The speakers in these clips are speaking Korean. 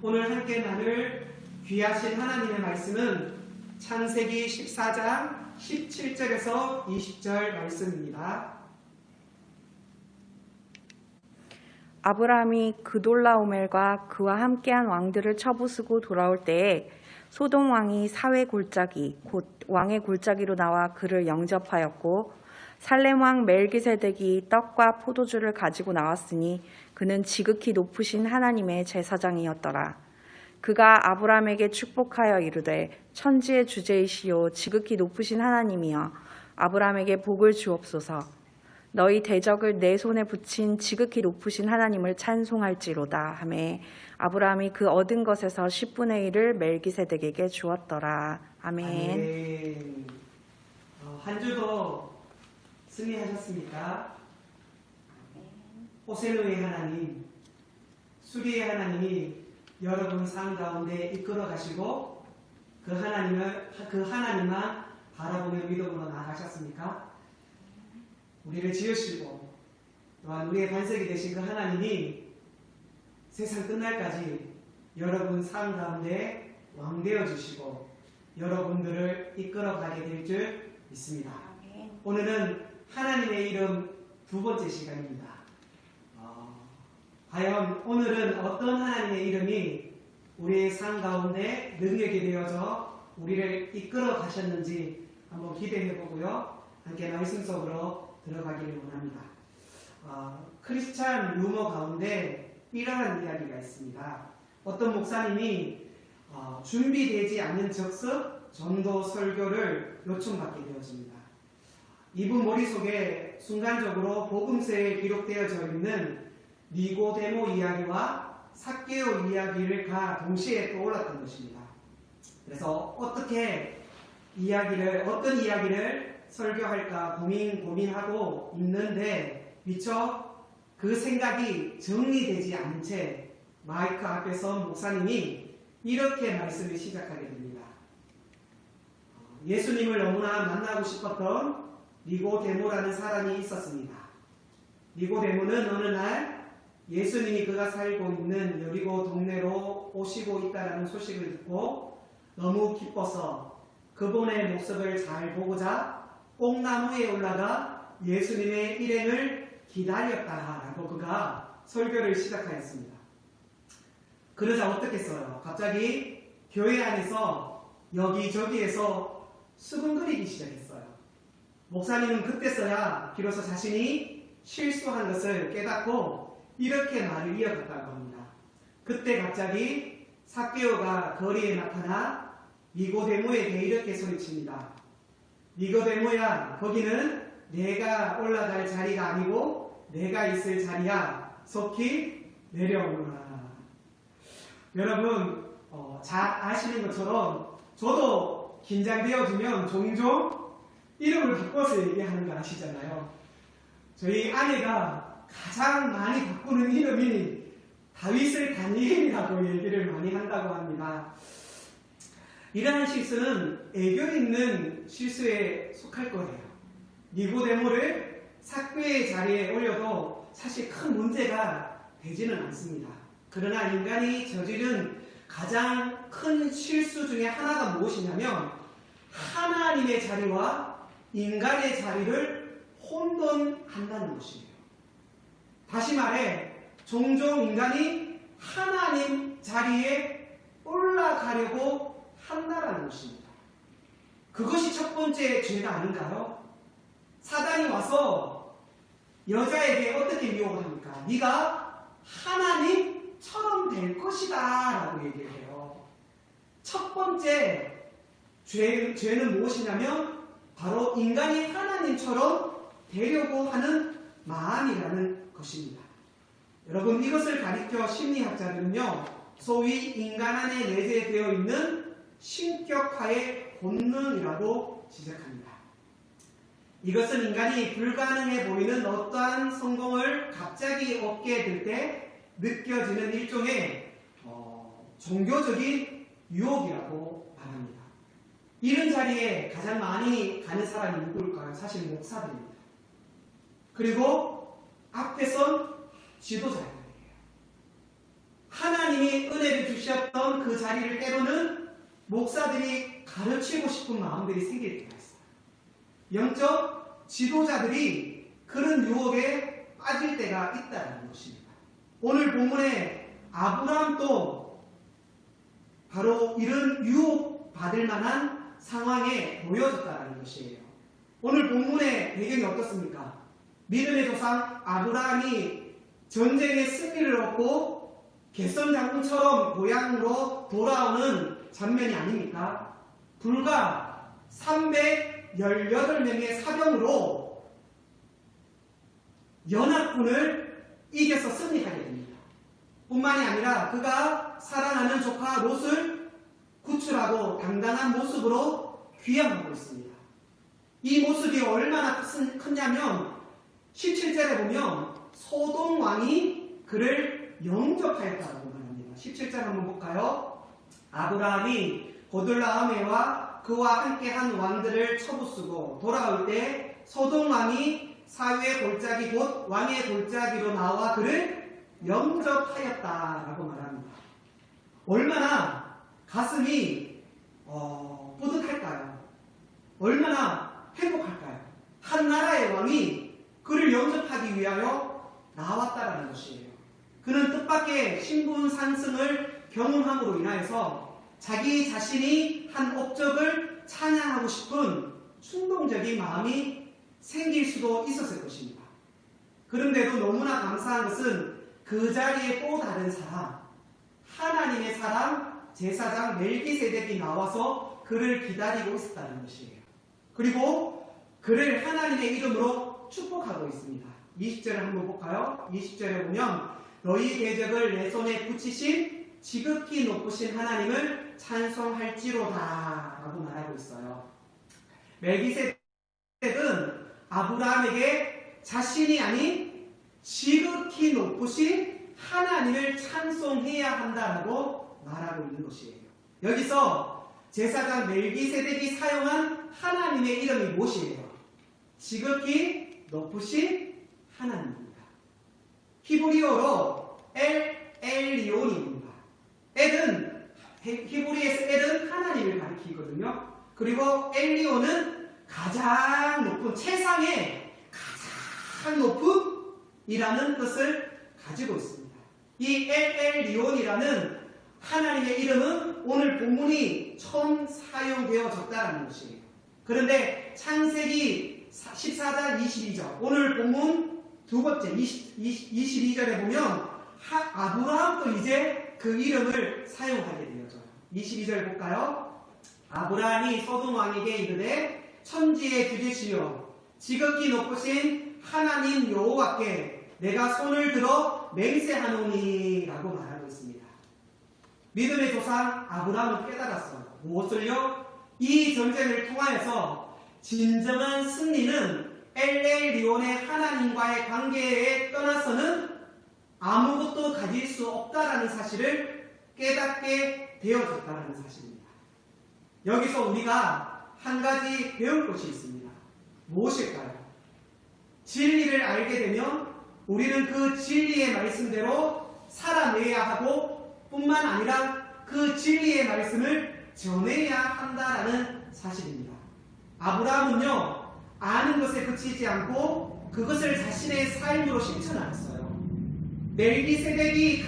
오늘 함께 나눌 귀하신 하나님의 말씀은 창세기 14장 17절에서 20절 말씀입니다. 아브라함이 그돌라오멜과 그와 함께한 왕들을 쳐부수고 돌아올 때에 소돔 왕이 사회 골짜기 곧 왕의 골짜기로 나와 그를 영접하였고 살렘 왕 멜기세덱이 떡과 포도주를 가지고 나왔으니 그는 지극히 높으신 하나님의 제사장이었더라. 그가 아브라함에게 축복하여 이르되 천지의 주제이시요 지극히 높으신 하나님이여 아브라함에게 복을 주옵소서. 너희 대적을 내 손에 붙인 지극히 높으신 하나님을 찬송할지로다 하매 아브라함이 그 얻은 것에서 10분의 1을 멜기세덱에게 주었더라. 아멘. 아멘. 한 주도 승리하셨습니까? 오셀로의 하나님, 수리의 하나님이 여러분 삶 가운데 이끌어 가시고 그 하나님만 바라보며 믿음으로 나아가셨습니까? 우리를 지으시고 또한 우리의 반석이 되신 그 하나님이 세상 끝날까지 여러분 삶 가운데 왕되어 주시고 여러분들을 이끌어 가게 될 줄 믿습니다. 오늘은 하나님의 이름 두 번째 시간입니다. 과연 오늘은 어떤 하나님의 이름이 우리의 삶 가운데 능력이 되어져 우리를 이끌어 가셨는지 한번 기대해 보고요. 함께 말씀 속으로 들어가기를 원합니다. 크리스찬 루머 가운데 이러한 이야기가 있습니다. 어떤 목사님이 준비되지 않은 적석 전도 설교를 요청받게 되어집니다. 이분 머릿속에 순간적으로 복음서에 기록되어져 있는 니고데모 이야기와 삭개오 이야기를 동시에 떠올랐던 것입니다. 그래서 어떤 이야기를 설교할까 고민하고 있는데 미처 그 생각이 정리되지 않은 채 마이크 앞에 선 목사님이 이렇게 말씀을 시작하게 됩니다. 예수님을 너무나 만나고 싶었던 니고데모라는 사람이 있었습니다. 니고데모는 어느 날 예수님이 그가 살고 있는 여리고 동네로 오시고 있다는 소식을 듣고 너무 기뻐서 그분의 모습을 잘 보고자 뽕나무에 올라가 예수님의 일행을 기다렸다라고 그가 설교를 시작하였습니다. 그러자 어떻겠어요? 갑자기 교회 안에서 여기저기에서 수근거리기 시작했어요. 목사님은 그때서야 비로소 자신이 실수한 것을 깨닫고 이렇게 말을 이어갔다고 합니다. 그때 갑자기 삭개오가 거리에 나타나 니고데모에게 이렇게 소리칩니다. 니고데모야, 거기는 내가 올라갈 자리가 아니고 내가 있을 자리야. 속히 내려오너라. 여러분 잘 아시는 것처럼 저도 긴장되어지면 종종 이름을 바꿔서 얘기하는 거 아시잖아요. 저희 아내가 가장 많이 바꾸는 이름이 다윗을 다니엘이라고 얘기를 많이 한다고 합니다. 이러한 실수는 애교 있는 실수에 속할 거예요. 니고데모를 삭개의 자리에 올려도 사실 큰 문제가 되지는 않습니다. 그러나 인간이 저지른 가장 큰 실수 중에 하나가 무엇이냐면 하나님의 자리와 인간의 자리를 혼돈한다는 것이에요. 다시 말해 종종 인간이 하나님 자리에 올라가려고 한다라는 것입니다. 그것이 첫 번째 죄가 아닌가요? 사단이 와서 여자에게 어떻게 미혹을 합니까? 네가 하나님처럼 될 것이다 라고 얘기를 해요. 첫 번째 죄는 무엇이냐면 바로 인간이 하나님처럼 되려고 하는 마음이라는 것입니다. 여러분, 이것을 가리켜 심리학자들은요, 소위 인간 안에 내재되어 있는 신격화의 본능이라고 지적합니다. 이것은 인간이 불가능해 보이는 어떠한 성공을 갑자기 얻게 될 때 느껴지는 일종의 종교적인 유혹이라고 말합니다. 이런 자리에 가장 많이 가는 사람이 누구일까요? 사실 목사들입니다. 그리고 앞에 선 지도자예요. 하나님이 은혜를 주셨 그런 그 자리를 때로는 목사들이 가르치고 싶은 마음들이 생길 때가 있어요. 영적 지도자들이 그런 유혹에 빠질 때가 있다는 것입니다. 오늘 본문에 아브라함도 바로 이런 유혹받을 만한 상황에 놓여졌다는 것이에요. 오늘 본문의 배경이 어떻습니까? 믿음의 조상 아브라함이 전쟁의 승리를 얻고 겟선 장군처럼 고향으로 돌아오는 장면이 아닙니까? 불과 318명의 사병으로 연합군을 이겨서 승리하게 됩니다. 뿐만이 아니라 그가 사랑하는 조카 롯을 구출하고 당당한 모습으로 귀향하고 있습니다. 이 모습이 얼마나 크냐면 17절에 보면 소돔 왕이 그를 영접하였다고 말합니다. 17절 한번 볼까요? 아브라함이 고들라오메와 그와 함께한 왕들을 쳐부수고 돌아올 때 소돔 왕이 사위의 골짜기 곧 왕의 골짜기로 나와 그를 영접하였다라고 말합니다. 얼마나 가슴이 뿌듯할까요? 얼마나 행복할까요? 한 나라의 왕이 그를 영접하기 위하여 나왔다라는 것이에요. 그는 뜻밖의 신분 상승을 경험함으로 인하여서 자기 자신이 한 업적을 찬양하고 싶은 충동적인 마음이 생길 수도 있었을 것입니다. 그런데도 너무나 감사한 것은 그 자리에 또 다른 사람, 하나님의 사람 제사장 멜기세덱이 나와서 그를 기다리고 있었다는 것이에요. 그리고 그를 하나님의 이름으로 축복하고 있습니다. 20절을 한번 볼까요? 20절에 보면 너희 대적을 내 손에 붙이신 지극히 높으신 하나님을 찬송할지로다 라고 말하고 있어요. 멜기세덱은 아브라함에게 자신이 아닌 지극히 높으신 하나님을 찬송해야 한다라고 말하고 있는 것이에요. 여기서 제사장 멜기세덱이 사용한 하나님의 이름이 무엇이에요? 지극히 높으신 하나님입니다. 히브리어로 엘리온입니다. 엘은 히브리에서 엘은 하나님을 가리키거든요. 그리고 엘리온은 가장 높은, 최상의 가장 높은 이라는 뜻을 가지고 있습니다. 이 엘리온이라는 하나님의 이름은 오늘 본문이 처음 사용되어졌다는 것이에요. 그런데 창세기 14장 22절, 오늘 본문 두 번째 22절에 보면 아브라함도 이제 그 이름을 사용하게 되어져요. 22절 볼까요? 아브라함이 소돔 왕에게 이르되 천지의 주제시여 지극히 높으신 하나님 여호와께 내가 손을 들어 맹세하노니 라고 말하고 있습니다. 믿음의 조상 아브라함은 깨달았어요. 무엇을요? 이 전쟁을 통하여서 진정한 승리는 엘리온의 하나님과의 관계에 떠나서는 아무것도 가질 수 없다라는 사실을 깨닫게 되어졌다는 사실입니다. 여기서 우리가 한 가지 배울 것이 있습니다. 무엇일까요? 진리를 알게 되면 우리는 그 진리의 말씀대로 살아내야 하고 뿐만 아니라 그 진리의 말씀을 전해야 한다라는 사실입니다. 아브라함은요, 아는 것에 그치지 않고 그것을 자신의 삶으로 실천하였어요. 멜기세덱이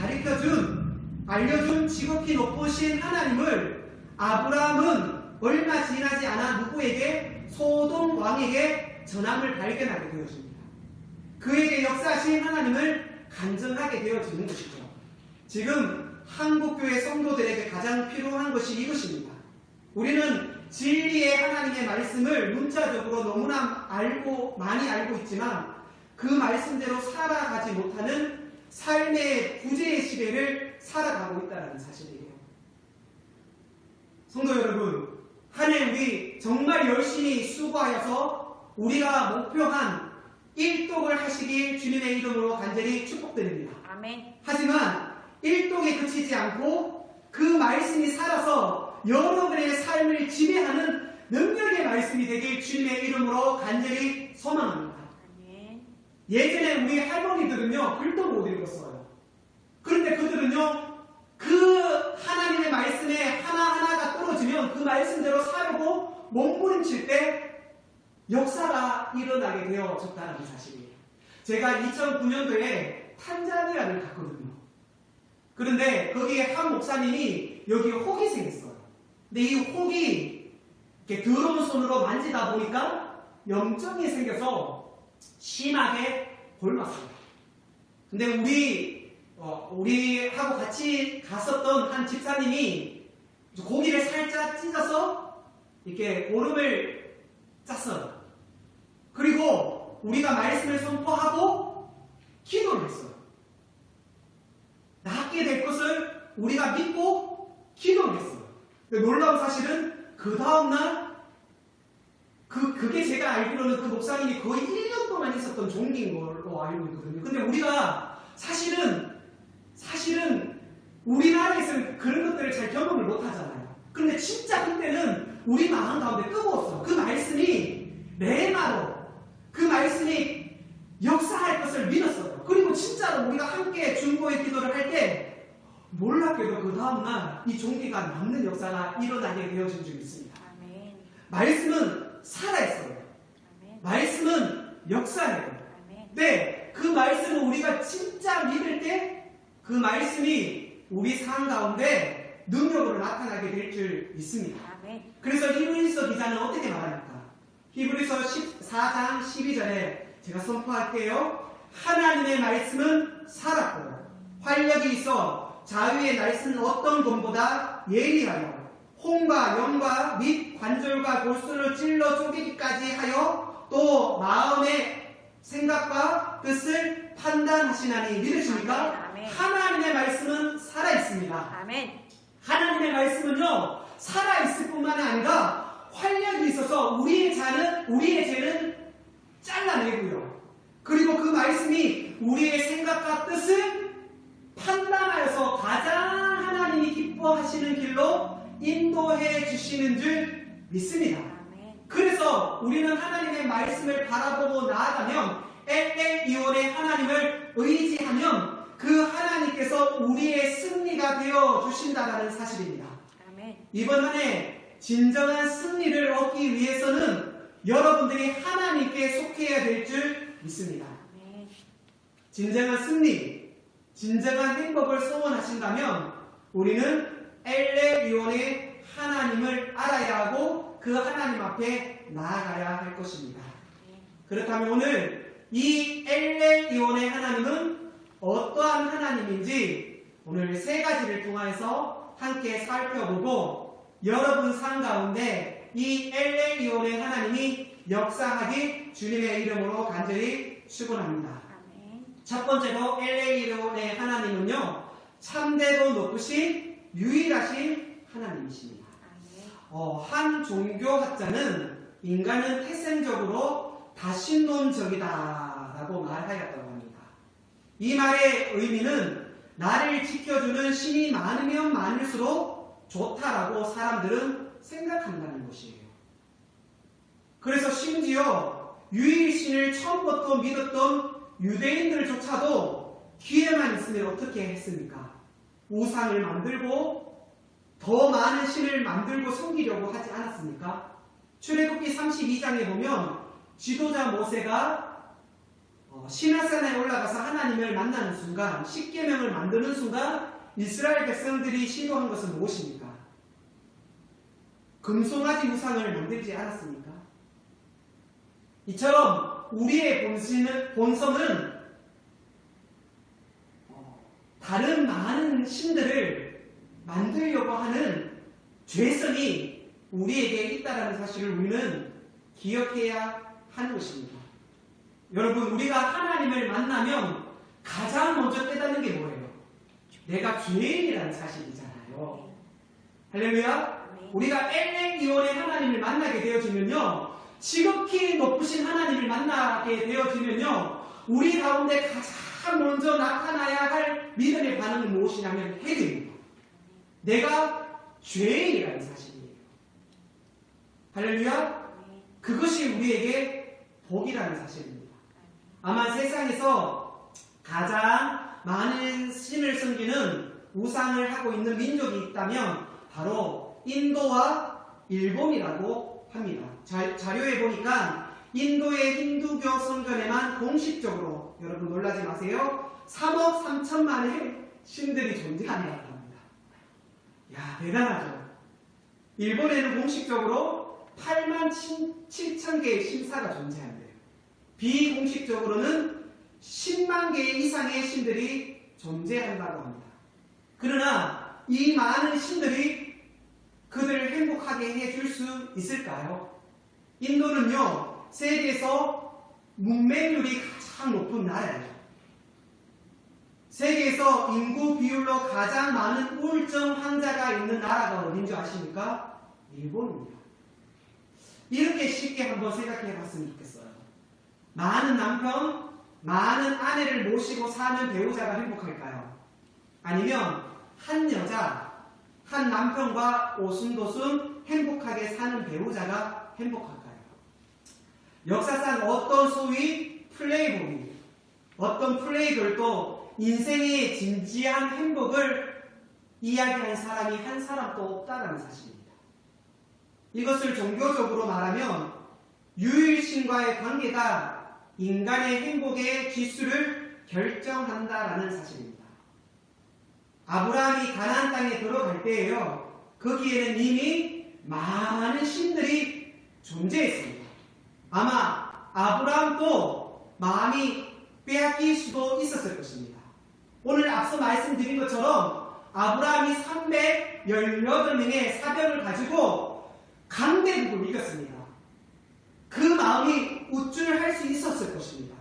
알려준 지극히 높으신 하나님을 아브라함은 얼마 지나지 않아 누구에게? 소돔 왕에게 전함을 발견하게 되어집니다. 그에게 역사하신 하나님을 간증하게 되어지는 것이죠. 지금 한국교회 성도들에게 가장 필요한 것이 이것입니다. 우리는 진리의 하나님의 말씀을 문자적으로 너무나 많이 알고 있지만 그 말씀대로 살아가지 못하는 삶의 구제의 시대를 살아가고 있다는 사실이에요. 성도 여러분, 한 해 우리 정말 열심히 수고하여서 우리가 목표한 일독을 하시길 주님의 이름으로 간절히 축복드립니다. 아멘. 하지만 일독에 그치지 않고 그 말씀이 살아서 여러분의 삶을 지배하는 능력의 말씀이 되길 주님의 이름으로 간절히 소망합니다. 아멘. 예전에 우리 할머니들은요 글도 못 읽었어요. 그런데 그들은요 그 하나님의 말씀 말씀대로 살고 몸부림칠 때 역사가 일어나게 되어졌다는 사실이에요. 제가 2009년도에 탄자니아를 갔거든요. 그런데 거기에 한 목사님이 여기 혹이 생겼어요. 근데 이 혹이 이렇게 더러운 손으로 만지다 보니까 염증이 생겨서 심하게 골랐어요. 근데 우리하고 같이 갔었던 한 집사님이 고기를 살짝 찢어서 이렇게 오름을 짰어요. 그리고 우리가 말씀을 선포하고 기도를 했어요. 낫게 될 것을 우리가 믿고 기도를 했어요. 근데 놀라운 사실은 그 다음날 그게 제가 알기로는 그 목사님이 거의 1년 동안 있었던 종기인 걸로 알고 있거든요. 근데 우리가 사실은 우리나라에서는 그런 것들을 잘 경험을 못 하잖아요. 근데 진짜 그때는 우리 마음 가운데 뜨거웠어요. 그 말씀이 레마로 그 말씀이 역사할 것을 믿었어요. 그리고 진짜로 우리가 함께 중보의 기도를 할 때 놀랍게도 그 다음날 이 종기가 남는 역사가 일어나게 되어진 적이 있습니다. 아멘. 말씀은 살아있어요. 아멘. 말씀은 역사예요. 아멘. 네, 그 말씀을 우리가 진짜 믿을 때 그 말씀이 우리 삶 가운데 능력으로 나타나게 될 줄 믿습니다. 아멘. 그래서 히브리서 기자는 어떻게 말합니까? 히브리서 14장 12절에 제가 선포할게요. 하나님의 말씀은 살았고 활력이 있어 자유의 날씨는 어떤 검보다 예리하여 홍과 영과 및 관절과 골수를 찔러 쪼개기까지 하여 또 마음의 생각과 뜻을 판단하시나니 믿으십니까? 아멘. 하나님의 말씀은 살아있습니다. 아멘. 하나님의 말씀은요 살아있을 뿐만 아니라 활력이 있어서 우리의 죄는 잘라내고요. 그리고 그 말씀이 우리의 생각과 뜻을 판단하여서 가장 하나님이 기뻐하시는 길로 인도해 주시는 줄 믿습니다. 아멘. 그래서 우리는 하나님의 말씀을 바라보고 나아가면 엘엘이온의 하나님을 의지하면 그 하나님께서 우리의 승리가 되어 주신다는 사실입니다. 아멘. 이번 한 해 진정한 승리를 얻기 위해서는 여러분들이 하나님께 속해야 될 줄 믿습니다. 아멘. 진정한 승리, 진정한 행복을 소원하신다면 우리는 엘레리온의 하나님을 알아야 하고 그 하나님 앞에 나아가야 할 것입니다. 그렇다면 오늘 이 엘레리온의 하나님은 어떠한 하나님인지 오늘 세 가지를 통해서 함께 살펴보고 여러분 삶 가운데 이 엘레리온의 하나님이 역사하기 주님의 이름으로 간절히 축원합니다. 아멘. 첫 번째로 엘레리온의 하나님은요 참되고 높으신 유일하신 하나님이십니다. 아멘. 한 종교학자는 인간은 태생적으로 다신론적이다 라고 말하였다고 합니다. 이 말의 의미는 나를 지켜주는 신이 많으면 많을수록 좋다라고 사람들은 생각한다는 것이에요. 그래서 심지어 유일신을 처음부터 믿었던 유대인들조차도 기회만 있으면 어떻게 했습니까? 우상을 만들고 더 많은 신을 만들고 섬기려고 하지 않았습니까? 출애굽기 32장에 보면 지도자 모세가 시내산에 올라가서 하나님을 만나는 순간, 십계명을 만드는 순간 이스라엘 백성들이 시도한 것은 무엇입니까? 금송아지 우상을 만들지 않았습니까? 이처럼 우리의 본성은 다른 많은 신들을 만들려고 하는 죄성이 우리에게 있다는 사실을 우리는 기억해야 하는 것입니다. 여러분, 우리가 하나님을 만나면 가장 먼저 깨닫는 게 뭐예요? 내가 죄인이라는 사실이잖아요. 할렐루야. 우리가 엘레기온의 하나님을 만나게 되어지면요, 지극히 높으신 하나님을 만나게 되어지면요, 우리 가운데 가장 먼저 나타나야 할 믿음의 반응은 무엇이냐면 회개입니다. 내가 죄인이라는 사실이에요. 할렐루야. 그것이 우리에게 복이라는 사실입니다. 아마 세상에서 가장 많은 신을 섬기는 우상을 하고 있는 민족이 있다면 바로 인도와 일본이라고 합니다. 자료에 보니까 인도의 힌두교 성전에만 공식적으로, 여러분 놀라지 마세요, 3억 3천만의 신들이 존재한다고 합니다. 야, 대단하죠. 일본에는 공식적으로 8만 7천 개의 신사가 존재한대요. 비공식적으로는 10만 개 이상의 신들이 존재한다고 합니다. 그러나 이 많은 신들이 그들을 행복하게 해줄 수 있을까요? 인도는요, 세계에서 문맹률이 가장 높은 나라예요. 세계에서 인구 비율로 가장 많은 우울증 환자가 있는 나라가 어딘 줄 아십니까? 일본입니다. 이렇게 쉽게 한번 생각해 봤으면 좋겠어요. 많은 남편, 많은 아내를 모시고 사는 배우자가 행복할까요? 아니면 한 여자, 한 남편과 오순도순 행복하게 사는 배우자가 행복할까요? 역사상 어떤 소위 플레이보이, 어떤 플레이걸도 인생의 진지한 행복을 이야기한 사람이 한 사람도 없다는 사실입니다. 이것을 종교적으로 말하면 유일신과의 관계가 인간의 행복의 지수를 결정한다라는 사실입니다. 아브라함이 가나안 땅에 들어갈 때에요, 거기에는 이미 많은 신들이 존재했습니다. 아마 아브라함도 마음이 빼앗길 수도 있었을 것입니다. 오늘 앞서 말씀드린 것처럼 아브라함이 318명의 사병을 가지고 강대국을 이겼습니다. 그 마음이 우쭐할 수 있었을 것입니다.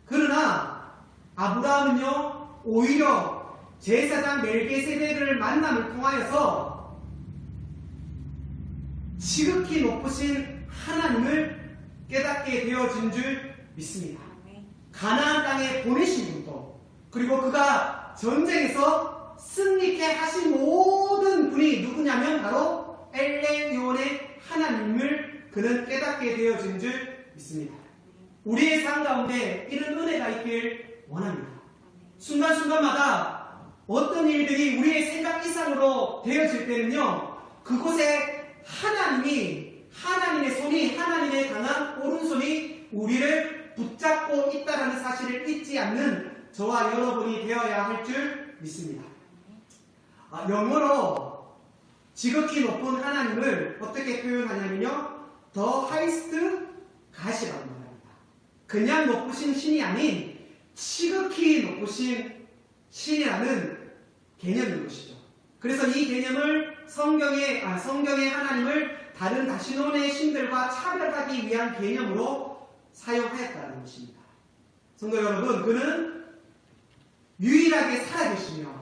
그러나 아브라함은요, 오히려 제사장 멜기세덱을 만남을 통하여서 지극히 높으신 하나님을 깨닫게 되어진 줄 믿습니다. 가나안 땅에 보내신 분도, 그리고 그가 전쟁에서 승리케 하신 모든 분이 누구냐면 바로 엘레요온의 하나님을 그는 깨닫게 되어진 줄 믿습니다. 우리의 삶 가운데 이런 은혜가 있길 원합니다. 순간순간마다 어떤 일들이 우리의 생각 이상으로 되어질 때는요, 그곳에 하나님의 손이, 하나님의 강한 오른손이 우리를 붙잡고 있다는 사실을 잊지 않는 저와 여러분이 되어야 할 줄 믿습니다. 영어로 지극히 높은 하나님을 어떻게 표현하냐면요, The highest God이라고 말합니다. 그냥 높으신 신이 아닌 지극히 높으신 신이라는 개념인 것이죠. 그래서 이 개념을 성경의 하나님을 다른 다시논의 신들과 차별하기 위한 개념으로 사용하였다는 것입니다. 성도 여러분, 그는 유일하게 살아계시며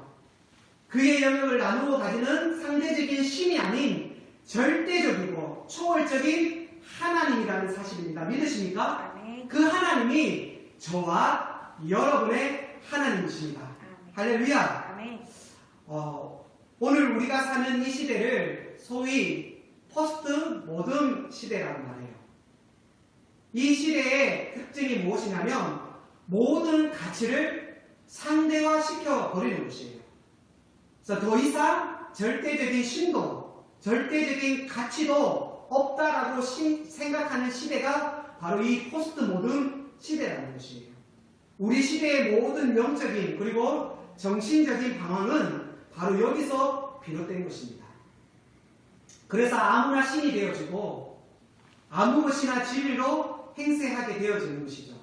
그의 영역을 나누어 가지는 상대적인 신이 아닌 절대적이고 초월적인 하나님이라는 사실입니다. 믿으십니까? 그 하나님이 저와 여러분의 하나님이십니다. 할렐루야. 오늘 우리가 사는 이 시대를 소위 포스트 모던 시대라고 말해요. 이 시대의 특징이 무엇이냐면 모든 가치를 상대화시켜 버리는 것이에요. 그래서 더 이상 절대적인 신도, 절대적인 가치도 없다라고 생각하는 시대가 바로 이 포스트 모던 시대라는 것이에요. 우리 시대의 모든 영적인 그리고 정신적인 방황은 바로 여기서 비롯된 것입니다. 그래서 아무나 신이 되어지고 아무 것이나 진리로 행세하게 되어지는 것이죠.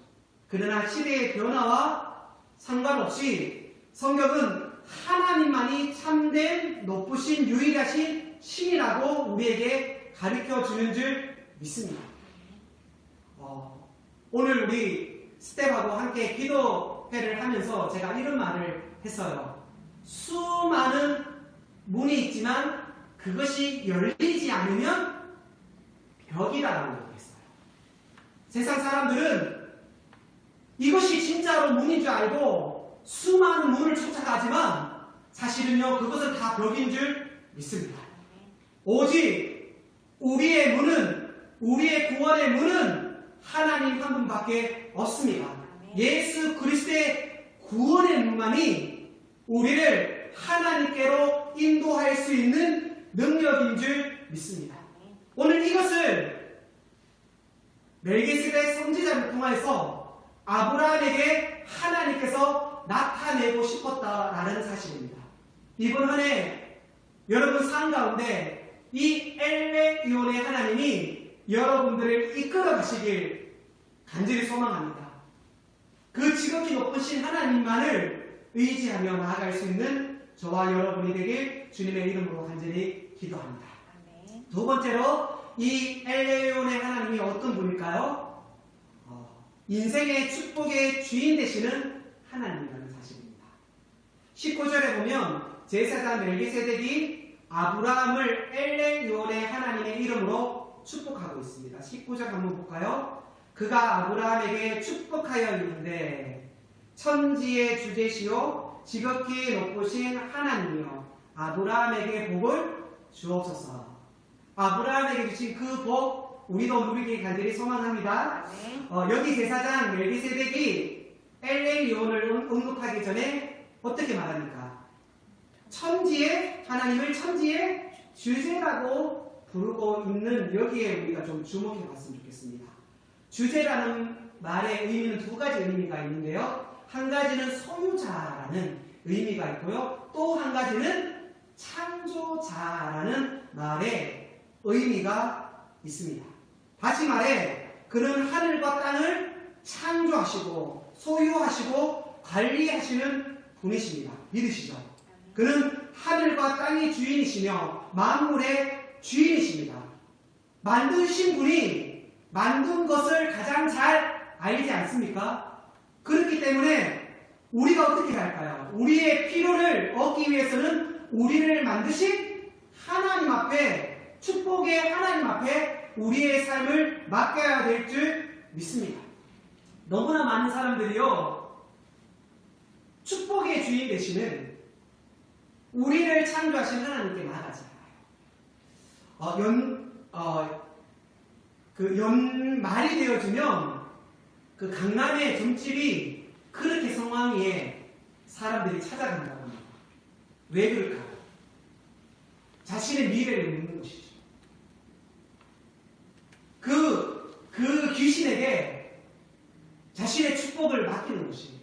그러나 시대의 변화와 상관없이 성경은 하나님만이 참된 높으신 유일하신 신이라고 우리에게 가르쳐 주는 줄 믿습니다. 오늘 우리 스텝하고 함께 기도회를 하면서 제가 이런 말을 했어요. 수많은 문이 있지만 그것이 열리지 않으면 벽이라고 얘기했어요. 세상 사람들은 이것이 진짜로 문인 줄 알고 수많은 문을 쫓아가지만 사실은요, 그것은 다 벽인 줄 믿습니다. 오직 우리의 문은, 우리의 구원의 문은 하나님 한 분밖에 없습니다. 예수 그리스도의 구원의 문만이 우리를 하나님께로 인도할 수 있는 능력인 줄 믿습니다. 오늘 이것을 멜기세덱 선지자를 통해서 아브라함에게 하나님께서 나타내고 싶었다라는 사실입니다. 이번 한 해 여러분 삶 가운데 이 엘레이온의 하나님이 여러분들을 이끌어 가시길 간절히 소망합니다. 그 지극히 높으신 하나님만을 의지하며 나아갈 수 있는 저와 여러분이 되길 주님의 이름으로 간절히 기도합니다. 아멘. 두 번째로 이 엘레온의 하나님이 어떤 분일까요? 인생의 축복의 주인 되시는 하나님이라는 사실입니다. 19절에 보면 제사장 멜기세덱이 아브라함을 엘레온의 하나님의 이름으로 축복하고 있습니다. 19절 한번 볼까요? 그가 아브라함에게 축복하여 이르는데 천지의 주제시요 지극히 높으신 하나님이여 아브라함에게 복을 주옵소서. 아브라함에게 주신 그 복 우리도 누리길 간절히 소망합니다. 여기 제사장 멜기세덱이 엘레이온을 언급하기 전에 어떻게 말합니까? 천지의 하나님을 천지의 주제라고 부르고 있는 여기에 우리가 좀 주목해 봤으면 좋겠습니다. 주제라는 말의 의미는 두 가지 의미가 있는데요. 한 가지는 소유자라는 의미가 있고요. 또 한 가지는 창조자라는 말의 의미가 있습니다. 다시 말해 그는 하늘과 땅을 창조하시고 소유하시고 관리하시는 분이십니다. 믿으시죠? 그는 하늘과 땅의 주인이시며 만물의 주인이십니다. 만드신 분이 만든 것을 가장 잘 알지 않습니까? 그렇기 때문에 우리가 어떻게 할까요? 우리의 필요를 얻기 위해서는 우리를 만드신 하나님 앞에, 축복의 하나님 앞에 우리의 삶을 맡겨야 될 줄 믿습니다. 너무나 많은 사람들이요, 축복의 주인 되시는 우리를 창조하신 하나님께 나아가잖아요. 연말이 되어지면 그 강남의 점집이 그렇게 성황리에 사람들이 찾아간다고 합니다. 왜 그럴까요? 자신의 미래를 묻는 것이죠. 그 귀신에게 자신의 축복을 맡기는 것이에요.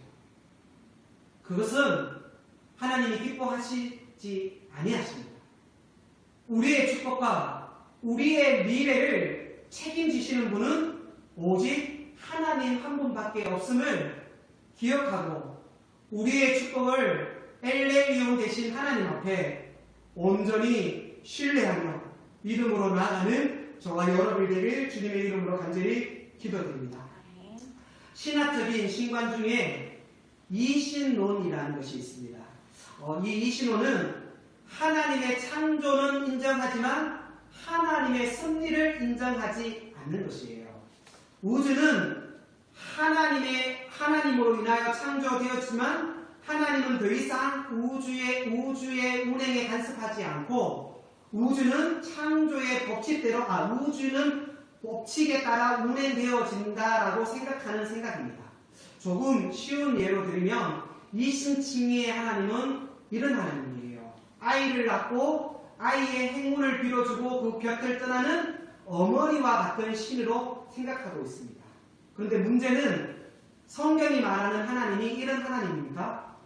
그것은 하나님이 기뻐하시지 아니하십니다. 우리의 축복과 우리의 미래를 책임지시는 분은 오직 하나님 한 분밖에 없음을 기억하고 우리의 축복을 엘레이온 되신 하나님 앞에 온전히 신뢰하며 믿음으로 나아가는 저와 여러분이 되길 주님의 이름으로 간절히 기도드립니다. 신학적인 신관 중에 이신론이라는 것이 있습니다. 이 이신론은 하나님의 창조는 인정하지만 하나님의 섭리를 인정하지 않는 것이에요. 우주는 하나님으로 인하여 창조되었지만 하나님은 더 이상 우주의 운행에 간섭하지 않고 우주는 창조의 법칙대로 우주는 법칙에 따라 운행되어진다라고 생각하는 생각입니다. 조금 쉬운 예로 들면 이신칭의의 하나님은 이런 하나님이에요. 아이를 낳고 아이의 행운을 빌어주고 그 곁을 떠나는 어머니와 같은 신으로 생각하고 있습니다. 그런데 문제는 성경이 말하는 하나님이 이런 하나님입니까?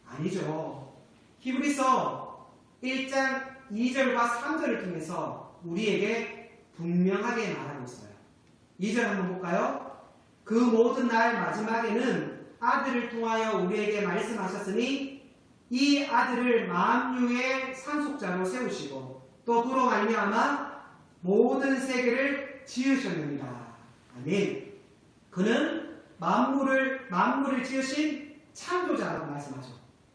아니죠. 히브리서 1장 2절과 3절을 통해서 우리에게 분명하게 말하고 있어요. 2절 한번 볼까요? 그 모든 날 마지막에는 아들을 통하여 우리에게 말씀하셨으니 이 아들을 만유의 상속자로 세우시고 또 그로 말미암아 모든 세계를 지으셨느니라. 아멘. 그는 만물을 지으신 창조자라고 말씀하죠.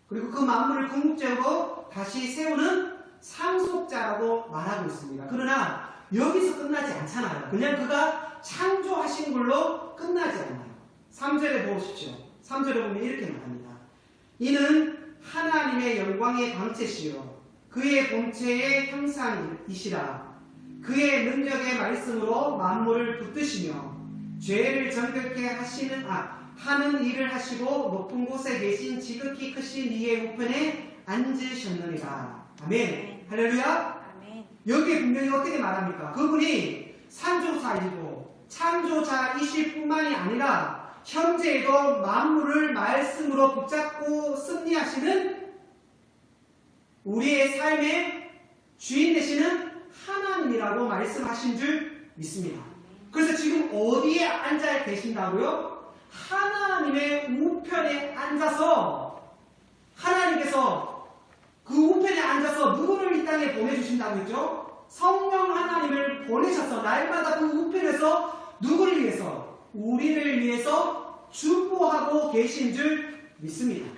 그리고 그 만물을 궁극적으로 다시 세우는 상속자라고 말하고 있습니다. 그러나 여기서 끝나지 않잖아요. 그냥 그가 창조하신 걸로 끝나지 않아요. 3절에 보십시오. 3절에 보면 이렇게 말합니다. 이는 하나님의 영광의 광채시요 그의 본체의 형상이시라. 그의 능력의 말씀으로 만물을 붙드시며 죄를 정결케 하는 일을 하시고 높은 곳에 계신 지극히 크신 이의 우편에 앉으셨느니라. 아멘. 할렐루야. 아멘. 여기에 분명히 어떻게 말합니까? 그분이 창조사이고 창조자이실 뿐만이 아니라 현재에도 만물을 말씀으로 붙잡고 승리하시는 우리의 삶의 주인 되시는 하나님이라고 말씀하신 줄 믿습니다. 그래서 지금 어디에 앉아 계신다고요? 하나님의 우편에 앉아서 하나님께서 그 우편에 앉아서 누구를 이 땅에 보내주신다고 했죠? 성령 하나님을 보내셔서 날마다 그 우편에서 누구를 위해서? 우리를 위해서 축복하고 계신 줄 믿습니다.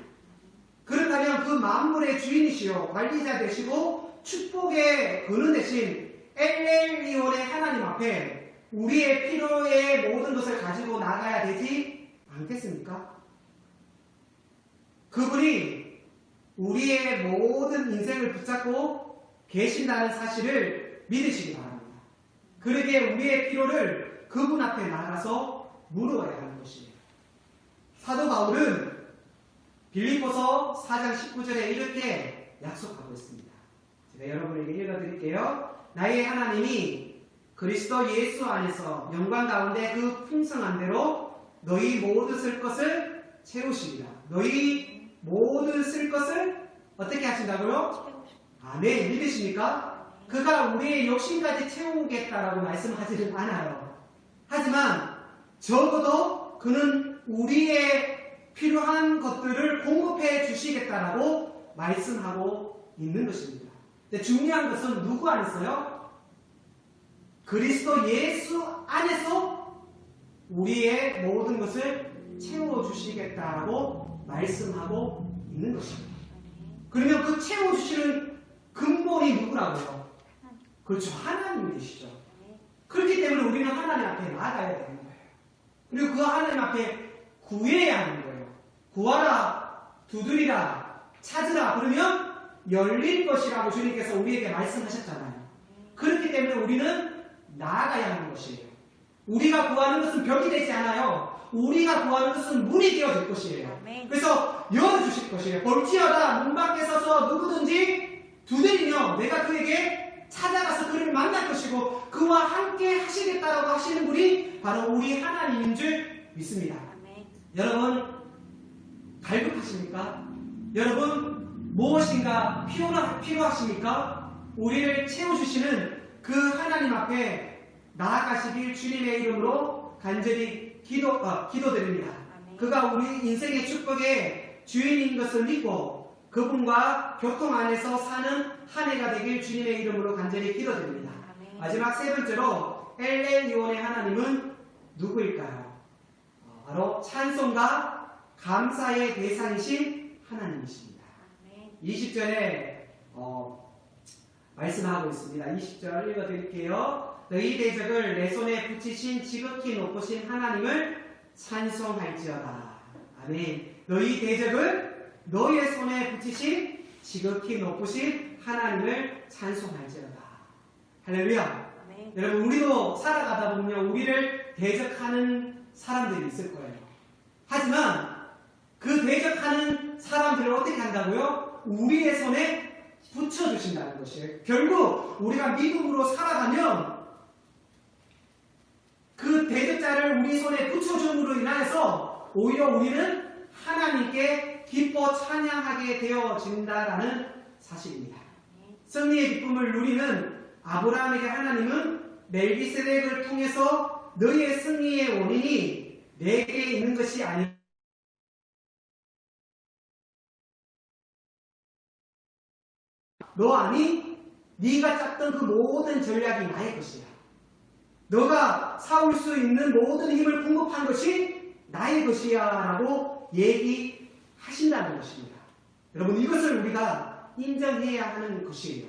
그렇다면 그 만물의 주인이시요 관리자 되시고 축복의 근원 되신 엘엘리온의 하나님 앞에 우리의 필요의 모든 것을 가지고 나가야 되지 않겠습니까? 그분이 우리의 모든 인생을 붙잡고 계신다는 사실을 믿으시기 바랍니다. 그러기에 우리의 필요를 그분 앞에 나가서 물어야 하는 것이에요. 사도 바울은 빌립보서 4장 19절에 이렇게 약속하고 있습니다. 제가 여러분에게 읽어드릴게요. 나의 하나님이 그리스도 예수 안에서 영광 가운데 그 풍성한 대로 너희 모두 쓸 것을 채우시리라. 너희 모두 쓸 것을 어떻게 하신다고요? 아멘. 믿으십니까? 그가 우리의 욕심까지 채우겠다라고 말씀하지는 않아요. 하지만 적어도 그는 우리의 필요한 것들을 공급해 주시겠다라고 말씀하고 있는 것입니다. 근데 중요한 것은 누구 안에서요? 그리스도 예수 안에서 우리의 모든 것을 채워주시겠다라고 말씀하고 있는 것입니다. 그러면 그 채워주시는 근본이 누구라고요? 그렇죠. 하나님이시죠. 그렇기 때문에 우리는 하나님 앞에 나아가야 되는 거예요. 그리고 그 하나님 앞에 구해야 하는 거예요. 구하라, 두드리라, 찾으라. 그러면 열릴 것이라고 주님께서 우리에게 말씀하셨잖아요. 그렇기 때문에 우리는 나아가야 하는 것이에요. 우리가 구하는 것은 벽이 되지 않아요. 우리가 구하는 것은 문이 되어질 것이에요. 그래서 열어주실 것이에요. 볼지어다 문 밖에 서서 누구든지 두드리며 내가 그에게 찾아가서 그를 만날 것이고 그와 함께 하시겠다라고 하시는 분이 바로 우리 하나님인 줄 믿습니다. 여러분 갈급하십니까? 여러분 무엇인가 필요하십니까? 우리를 채워주시는 그 하나님 앞에 나아가시길 주님의 이름으로 간절히 기도드립니다. 그가 우리 인생의 축복의 주인인 것을 믿고 그분과 교통 안에서 사는 한 해가 되길 주님의 이름으로 간절히 기도드립니다. 마지막 세 번째로 엘엘리온의 하나님은 누구일까요? 바로 찬송과 감사의 대상이신 하나님이십니다. 20절에 말씀하고 있습니다. 20절 읽어드릴게요. 너희 대적을 내 손에 붙이신 지극히 높으신 하나님을 찬송할지어다. 아멘. 너희 대적을 너희의 손에 붙이신 지극히 높으신 하나님을 찬송할지어다. 할렐루야. 아멘. 여러분 우리도 살아가다 보면 우리를 대적하는 사람들이 있을 거예요. 하지만 그 대적하는 사람들을 어떻게 한다고요? 우리의 손에 붙여주신다는 것이에요. 결국 우리가 믿음으로 살아가면 그 대적자를 우리 손에 붙여줌으로 인하여서 오히려 우리는 하나님께 기뻐 찬양하게 되어진다라는 사실입니다. 승리의 기쁨을 누리는 아브라함에게 하나님은 멜기세덱을 통해서 너희의 승리의 원인이 내게 있는 것이 아니라 너 아니? 네가 짰던 그 모든 전략이 나의 것이야. 너가 싸울 수 있는 모든 힘을 공급한 것이 나의 것이야 라고 얘기하신다는 것입니다. 여러분 이것을 우리가 인정해야 하는 것이에요.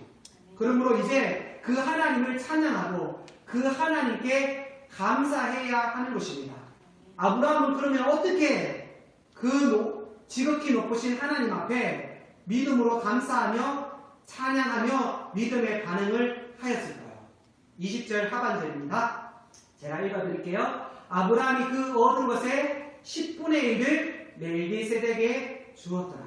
그러므로 이제 그 하나님을 찬양하고 그 하나님께 감사해야 하는 것입니다. 아브라함은 그러면 어떻게 그 지극히 높으신 하나님 앞에 믿음으로 감사하며 찬양하며 믿음의 반응을 하였을까요? 20절 하반절입니다. 제가 읽어드릴게요. 아브라함이 그 얻은 것의 10분의 1을 멜기세덱에게 주었더라.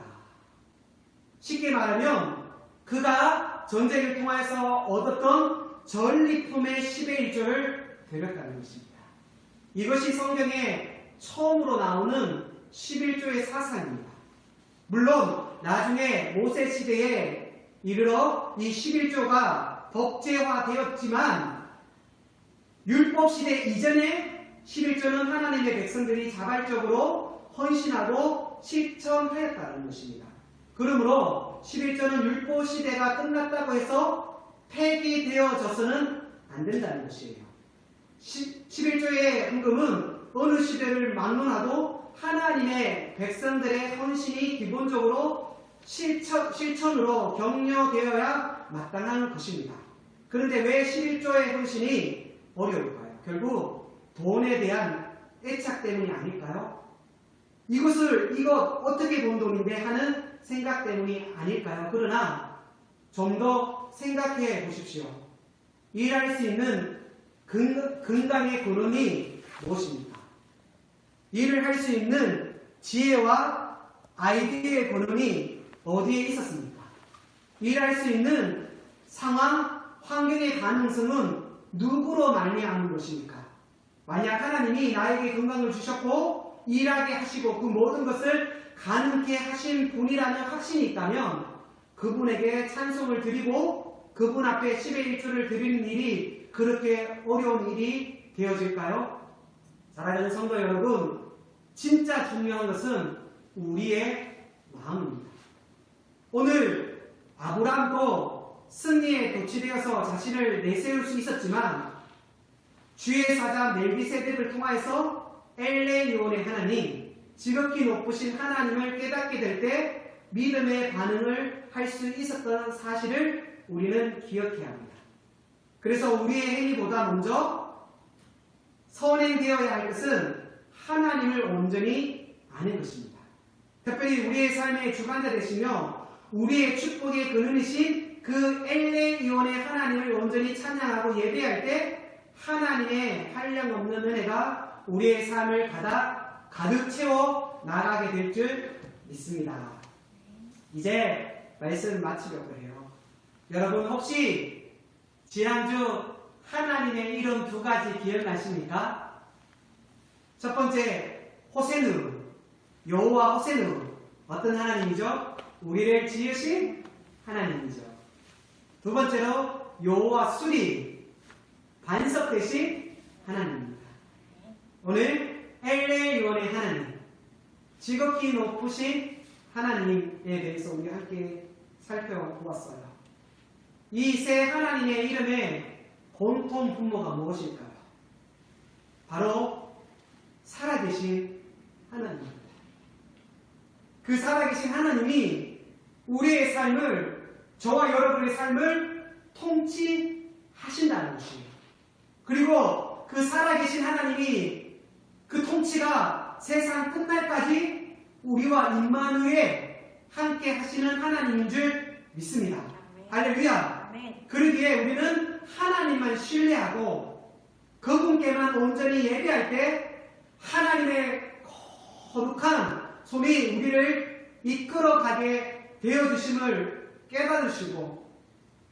쉽게 말하면 그가 우리가 전쟁을 통하여서 얻었던 전리품의 10의 1조를 드렸다는 것입니다. 이것이 성경에 처음으로 나오는 11조의 사상입니다. 물론 나중에 모세 시대에 이르러 이 11조가 법제화되었지만 율법 시대 이전에 11조는 하나님의 백성들이 자발적으로 헌신하고 실천하였다는 것입니다. 그러므로 11조는 율법 시대가 끝났다고 해서 폐기되어져서는 안 된다는 것이에요. 11조의 헌금은 어느 시대를 막론하도 하나님의 백성들의 헌신이 기본적으로 실천으로 격려되어야 마땅한 것입니다. 그런데 왜 11조의 헌신이 어려울까요? 결국 돈에 대한 애착 때문이 아닐까요? 이것 어떻게 번 돈인데 하는 생각 때문이 아닐까요? 그러나 좀 더 생각해 보십시오. 일할 수 있는 근간의 근원이 무엇입니까? 일을 할 수 있는 지혜와 아이디어의 근원이 어디에 있었습니까? 일할 수 있는 상황, 환경의 가능성은 누구로 말미암은 것입니까? 만약 하나님이 나에게 건강을 주셨고 일하게 하시고 그 모든 것을 가능케 하신 분이라는 확신이 있다면 그분에게 찬송을 드리고 그분 앞에 10의 1조를 드리는 일이 그렇게 어려운 일이 되어질까요? 사랑하는 성도 여러분, 진짜 중요한 것은 우리의 마음입니다. 오늘 아브라함도 승리에 도취되어서 자신을 내세울 수 있었지만 주의 사자 멜기세덱을 통하여서 엘레요원의 하나님, 지극히 높으신 하나님을 깨닫게 될 때 믿음의 반응을 할 수 있었던 사실을 우리는 기억해야 합니다. 그래서 우리의 행위보다 먼저 선행되어야 할 것은 하나님을 온전히 아는 것입니다. 특별히 우리의 삶의 주관자 되시며 우리의 축복의 근원이신 그 엘레요원의 하나님을 온전히 찬양하고 예배할 때 하나님의 한량없는 은혜가 우리의 삶을 가득 채워 나가게 될 줄 믿습니다. 이제 말씀 마치려고 해요. 여러분 혹시 지난주 하나님의 이름 2가지 기억나십니까? 첫 번째 호세누, 여호와 호세누. 어떤 하나님이죠? 우리를 지으신 하나님이죠. 두 번째로 여호와 수리, 반석 되신 하나님입니다. 오늘 엘레요원의 하나님, 지극히 높으신 하나님에 대해서 우리 함께 살펴보았어요. 이 세 하나님의 이름의 공통 분모가 무엇일까요? 바로 살아계신 하나님입니다. 그 살아계신 하나님이 우리의 삶을, 저와 여러분의 삶을 통치하신다는 것이에요. 그리고 그 살아계신 하나님이 그 통치가 세상 끝날까지 우리와 임마누엘 함께 하시는 하나님인 줄 믿습니다. 할렐루야. 그러기에 우리는 하나님만 신뢰하고 그분께만 온전히 예배할 때 하나님의 거룩한 손이 우리를 이끌어가게 되어주심을 깨달으시고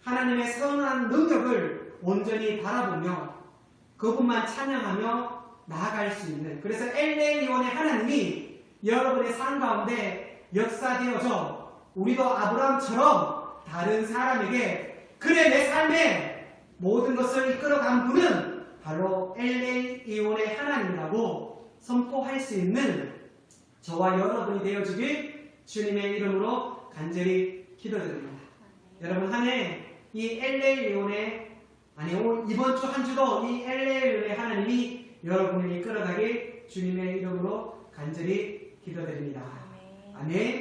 하나님의 선한 능력을 온전히 바라보며 그분만 찬양하며 나아갈 수 있는, 그래서 엘레요원의 하나님이 여러분의 삶 가운데 역사되어져 우리도 아브라함처럼 다른 사람에게 그래 내 삶에 모든 것을 이끌어간 분은 바로 엘레요원의 하나님이라고 선포할 수 있는 저와 여러분이 되어주길 주님의 이름으로 간절히 기도드립니다. 여러분 한 해 이 엘레요원의 이번 주 한 주도 이 엘레요원의 하나님이 여러분을 이끌어가길 주님의 이름으로 간절히 기도드립니다. 아멘.